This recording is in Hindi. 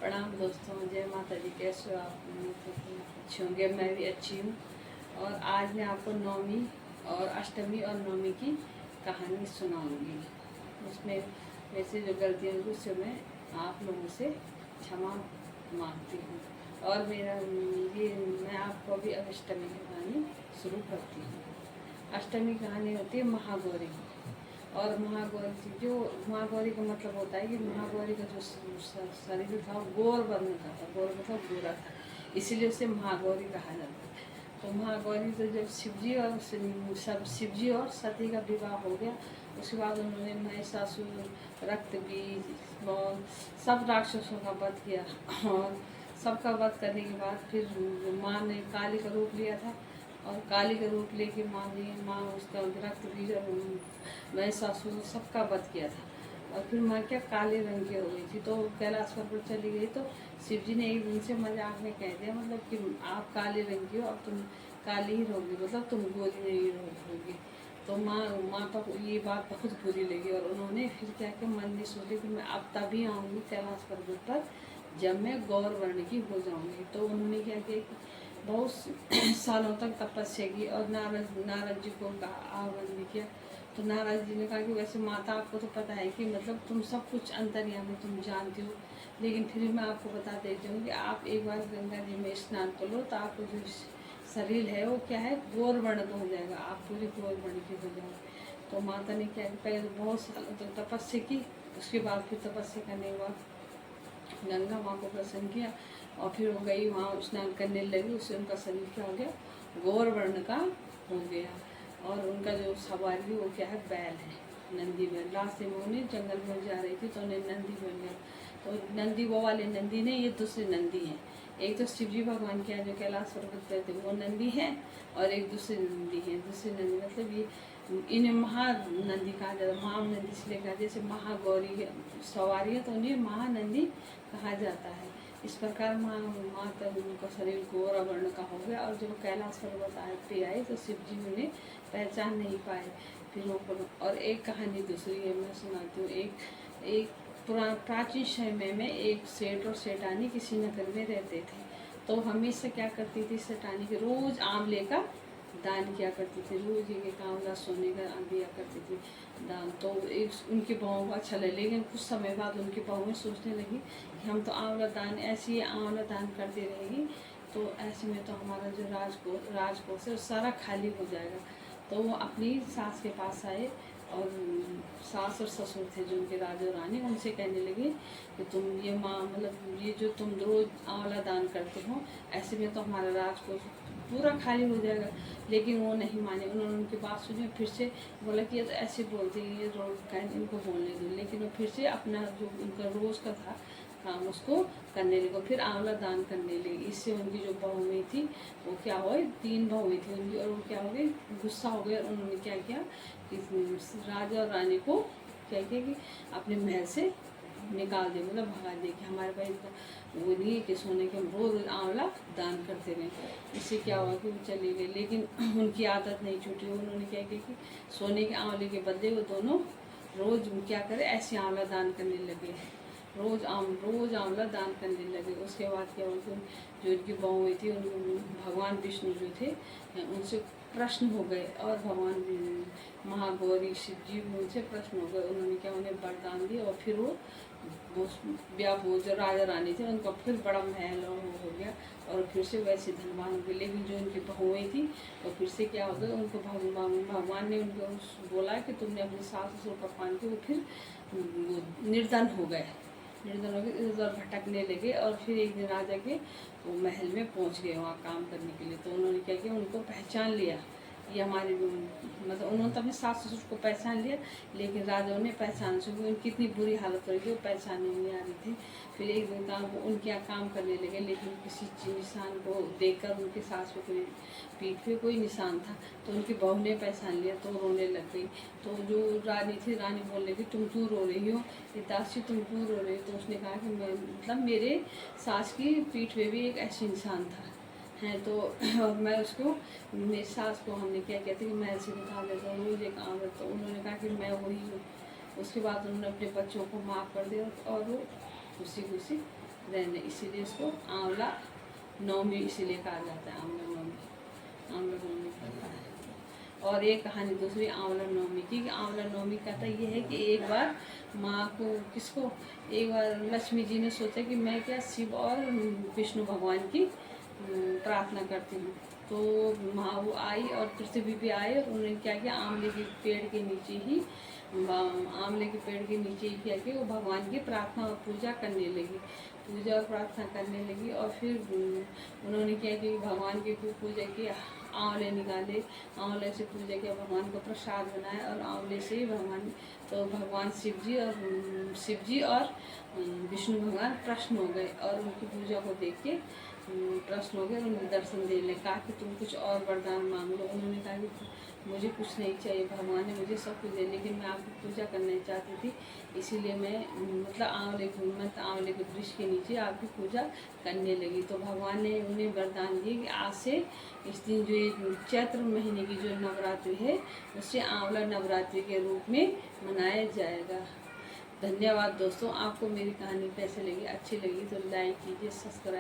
प्रणाम दोस्तों, जय माता दी। कैसे हो आप? अच्छे होंगे, मैं भी अच्छी हूँ। और आज मैं आपको नवमी और अष्टमी और नवमी की कहानी सुनाऊंगी। उसमें वैसे जो गलतियाँ होंगी उससे मैं आप लोगों से क्षमा मांगती हूँ। और मैं आपको अभी अष्टमी की कहानी शुरू करती हूँ। अष्टमी कहानी होती है महागौरी की। और महागौरी का मतलब होता है कि महागौरी का जो शरीर था वो गौर वर्ण का था। गौर मतलब गोरा था, इसीलिए उसे महागौरी कहा जाता है। तो महागौरी तो जब शिवजी और सती का विवाह हो गया, उसके बाद उन्होंने महिषासुर, रक्तबीज और सब राक्षसों का वध किया। और सबका वध करने के बाद फिर माँ ने काली का रूप लिया था। और काली का रूप लेके माँ उसका रक्त बीज और महिषासुर सबका वध किया था। और फिर माँ क्या काले रंग की हो गई थी, तो कैलाश पर्वत चली गई। तो शिव जी ने एक दिन से मजाक में कह दिया, मतलब कि आप काले रंग की हो, अब तुम काली ही रहोगी, मतलब तुम गोरी नहीं रहोगी। तो माँ पर ये बात बहुत बुरी लगी और उन्होंने फिर क्या किया, मन में सोची कि मैं अब तभी आऊँगी कैलाश पर्वत पर जब मैं गौर वर्ण की हो जाऊँगी। तो उन्होंने क्या किया कि बहुत सालों तक तपस्या की और नारद जी को आह्वान भी किया। तो नारद जी ने कहा कि वैसे माता, आपको तो पता है कि मतलब तुम सब कुछ अंतर्यामी, तुम जानती हो, लेकिन फिर मैं आपको बता देती हूँ कि आप एक बार गंगा जी में स्नान कर लो तो आपको जो शरीर है वो क्या है, गौर वर्ण का हो जाएगा, आप पूरी गौर वर्ण की हो जाओगे। तो माता ने क्या पहले बहुत सालों तक तपस्या की। उसके बाद फिर तपस्या करने के बाद गंगा माँ को प्रसन्न किया और फिर वो गई वहाँ स्नान करने लगी। उससे उनका शरीर क्या हो गया, गौर वर्ण का हो गया। और उनका जो सवारी वो क्या है, बैल है, नंदी बैल। रास्ते में उन्हें जंगल में जा रही थी तो उन्हें नंदी बैल गया। तो नंदी वो वाले नंदी नहीं, ये दूसरे नंदी हैं। एक तो शिवजी भगवान के यहाँ जो कैलाश पर्वत पर थे वो नंदी है, और एक दूसरे नंदी है। दूसरे नंदी मतलब ये इन्हें महानंदी कहा जाता है। महानंदी इसलिए कहा, जैसे महागौरी सवारी है तो उन्हें महानंदी कहा जाता है। इस प्रकार माता उनका शरीर गौर वर्ण का हो गया। और जब कैलाश पर्वत पे आए तो शिव जी उन्हें पहचान नहीं पाए। फिर वो और एक कहानी दूसरी है, मैं सुनाती हूँ। एक प्राचीन समय में एक सेठ और सेठानी किसी नगर में रहते थे। तो हमेशा क्या करती थी सेठानी की, रोज आंवले का दान किया करती थी। रोज एक आंवला सोने का दिया करती थी दान। तो एक उनकी बहू को अच्छा लगे, लेकिन कुछ समय बाद उनकी बहू में सोचने लगी कि हम तो आंवला दान ऐसे ही आंवला दान करती रहेगी तो ऐसे में तो हमारा जो राजकोष है वो सारा खाली हो जाएगा। तो वो अपनी सास के पास आए और सास और ससुर थे जो उनके राजा और रानी, उनसे कहने लगे कि तुम ये मतलब ये जो तुम रोज आंवला दान करते हो, ऐसे में तो हमारा राजकोष पूरा खाली हो जाएगा। लेकिन वो नहीं माने, उन्होंने उनकी बात सुनी। फिर से बोला कि ये तो ऐसे बोलते हैं, ये रोज कहें इनको बोलने दो। लेकिन वो फिर से अपना जो उनका रोज़ का था काम उसको करने लगे, फिर आंवला दान करने लगे। इससे उनकी जो बहू हुई थी वो क्या हुई, 3 बहू हुई थी उनकी, और वो क्या हो गई, गुस्सा हो गए। और उन्होंने क्या किया कि राजा और रानी को क्या किया कि अपने महल से निकाल दे, मतलब भगा दे कि हमारे पास इतना वो नहीं है कि सोने के हम रोज आंवला दान करते रहे। इससे क्या हुआ कि वो चले गए, लेकिन उनकी आदत नहीं छूटी। उन्होंने क्या किया कि सोने के आंवले के बदले वो दोनों रोज क्या करे, ऐसे आंवला दान करने लगे। रोज आंवला दान करने लगे। उसके बाद क्या हुआ कि जो इनकी बहू हुई थी उन भगवान विष्णु जो थे उनसे प्रश्न हो गए, और भगवान महागौरी शिव जी उनसे प्रश्न हो गए। उन्होंने क्या उन्हें वरदान दिया और फिर वो जो राजा रानी थे उनका फिर बड़ा महल हो गया और फिर से वैसे धनवान हो गए। लेकिन जो उनकी बहुएँ थी तो फिर से क्या हो गया, उनको भगवान ने उनको बोला कि तुमने अपनी सास ससुर का पान किया, वो फिर निर्धन हो गए। निर्धन हो गए, इधर उधर भटकने लगे। और फिर एक दिन राजा के वो महल में पहुंच गए वहाँ काम करने के लिए। तो उन्होंने क्या किया, उनको पहचान लिया, ये हमारे मतलब उन्होंने तो अपने सास ससुर को पहचान लिया, लेकिन राजाओं ने पहचान चुके, उनकी इतनी बुरी हालत हो रही थी वो पहचान नहीं आ रही थी। फिर एक दिन वो उनके यहाँ काम करने लगे, लेकिन किसी निशान को देखकर उनके सास पे कोई पीठ पे कोई निशान था। तो उनकी बहू ने पहचान लिया तो रोने लग गई। तो जो रानी थी, रानी बोलने लगी तुम क्यों रो रही हो, दासी तुम क्यों रो रही हो। तो उसने कहा कि मैं मतलब मेरे सास की पीठ पे भी एक ऐसी निशान था है। तो और मैं उसको, मेरी सास को हमने क्या कहते कि मैं ऐसे निकाल देता हूँ रोज़ एक आंवला। तो उन्होंने कहा कि मैं वही हूँ। उसके बाद उन्होंने अपने बच्चों को माफ़ कर दिया और वो खुशी खुशी रहने, इसीलिए इसको आंवला नवमी इसीलिए कहा जाता है। आंवला नवमी कहता है। और एक कहानी दूसरी आंवला नवमी की। आंवला नवमी कहता ये है कि एक बार माँ को एक बार लक्ष्मी जी ने सोचा कि मैं क्या शिव और विष्णु भगवान की प्रार्थना करती हूँ। तो माँ वो आई और पृथ्वी पे आए और उन्होंने क्या किया, आंवले के पेड़ के नीचे ही क्या कि वो भगवान की प्रार्थना और पूजा करने लगी। पूजा और प्रार्थना करने लगी और फिर उन्होंने क्या कि भगवान की पूजा की, आंवले निकाले, आंवले से पूजा किया, भगवान को प्रसाद बनाया और आंवले से ही भगवान शिव जी और विष्णु भगवान प्रसन्न हो गए और उनकी पूजा को देख के प्रसन्न हो गए और उन्हें दर्शन देने लगे। कहा कि तुम कुछ और वरदान मांग लो। उन्होंने कहा कि मुझे कुछ नहीं चाहिए, भगवान ने मुझे सब कुछ दे, लेकिन मैं आपकी पूजा करना चाहती थी, इसीलिए मैं आंवले के वृक्ष के नीचे आपकी पूजा करने लगी। तो भगवान ने उन्हें वरदान दिए कि आज से इस दिन जो ये चैत्र महीने की जो नवरात्रि है उसे आंवला नवरात्रि के रूप में मनाया जाएगा। धन्यवाद दोस्तों। आपको मेरी कहानी कैसे लगी, अच्छी लगी तो लाइक कीजिए, सब्सक्राइब